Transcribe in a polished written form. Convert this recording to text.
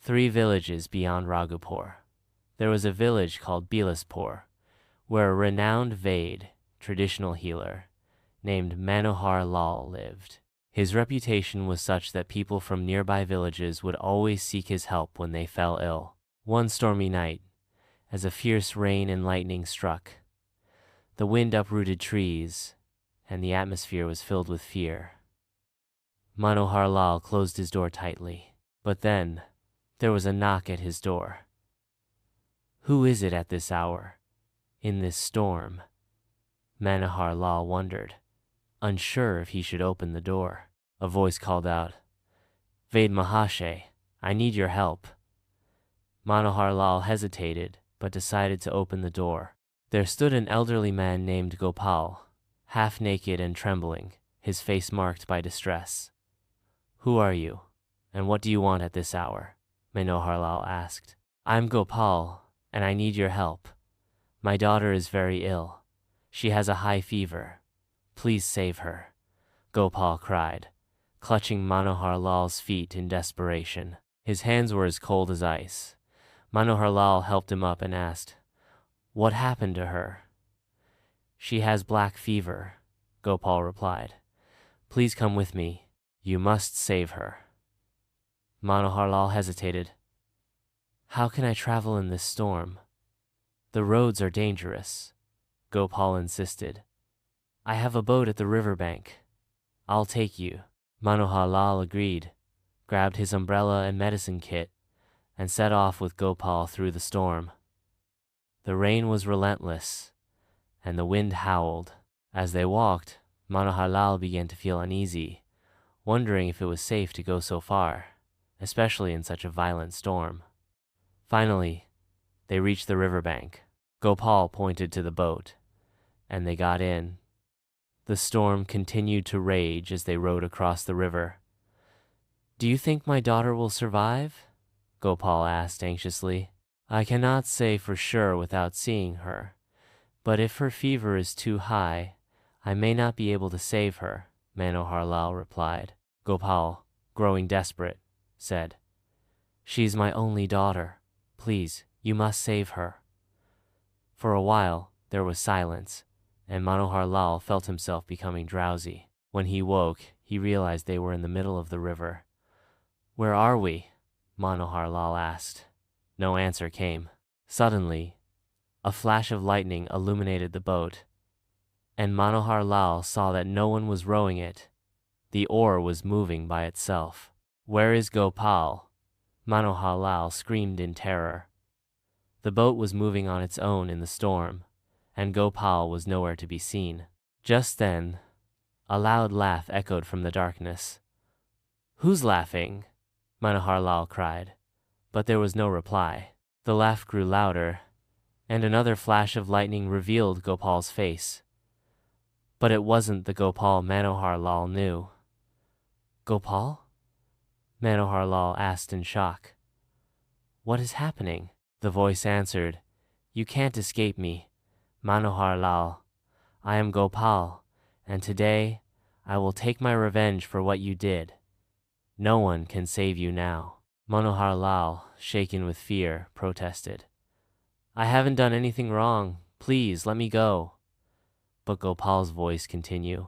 3 villages beyond Raghupur, there was a village called Bilaspur, where a renowned Vaid, traditional healer, named Manohar Lal lived. His reputation was such that people from nearby villages would always seek his help when they fell ill. One stormy night, as a fierce rain and lightning struck, the wind uprooted trees, and the atmosphere was filled with fear. Manohar Lal closed his door tightly, but then there was a knock at his door. "Who is it at this hour, in this storm?" Manohar Lal wondered, unsure if he should open the door. A voice called out, "Vaid Mahashay, I need your help." Manohar Lal hesitated, but decided to open the door. There stood an elderly man named Gopal, half naked and trembling, his face marked by distress. "Who are you, and what do you want at this hour?" Manohar Lal asked. "I'm Gopal, and I need your help. My daughter is very ill. She has a high fever. Please save her," Gopal cried, clutching Manohar Lal's feet in desperation. His hands were as cold as ice. Manohar Lal helped him up and asked, "What happened to her?" "She has black fever," Gopal replied. "Please come with me. You must save her." Manohar Lal hesitated. "How can I travel in this storm? The roads are dangerous," Gopal insisted. "I have a boat at the riverbank. I'll take you." Manohar Lal agreed, grabbed his umbrella and medicine kit, and set off with Gopal through the storm. The rain was relentless, and the wind howled. As they walked, Manohar Lal began to feel uneasy, wondering if it was safe to go so far, especially in such a violent storm. Finally, they reached the riverbank. Gopal pointed to the boat, and they got in. The storm continued to rage as they rowed across the river. "Do you think my daughter will survive?" Gopal asked anxiously. "I cannot say for sure without seeing her, but if her fever is too high, I may not be able to save her," Manohar Lal replied. Gopal, growing desperate, said, "She's my only daughter. Please, you must save her." For a while, there was silence, and Manohar Lal felt himself becoming drowsy. When he woke, he realized they were in the middle of the river. "Where are we?" Manohar Lal asked. No answer came. Suddenly, a flash of lightning illuminated the boat, and Manohar Lal saw that no one was rowing it. The oar was moving by itself. "Where is Gopal?" Manohar Lal screamed in terror. The boat was moving on its own in the storm, and Gopal was nowhere to be seen. Just then, a loud laugh echoed from the darkness. "Who's laughing?" Manohar Lal cried, but there was no reply. The laugh grew louder, and another flash of lightning revealed Gopal's face. But it wasn't the Gopal Manohar Lal knew. "Gopal?" Manohar Lal asked in shock. "What is happening?" The voice answered, "You can't escape me, Manohar Lal. I am Gopal, and today I will take my revenge for what you did. No one can save you now." Manohar Lal, shaken with fear, protested. "I haven't done anything wrong. Please, let me go." But Gopal's voice continued.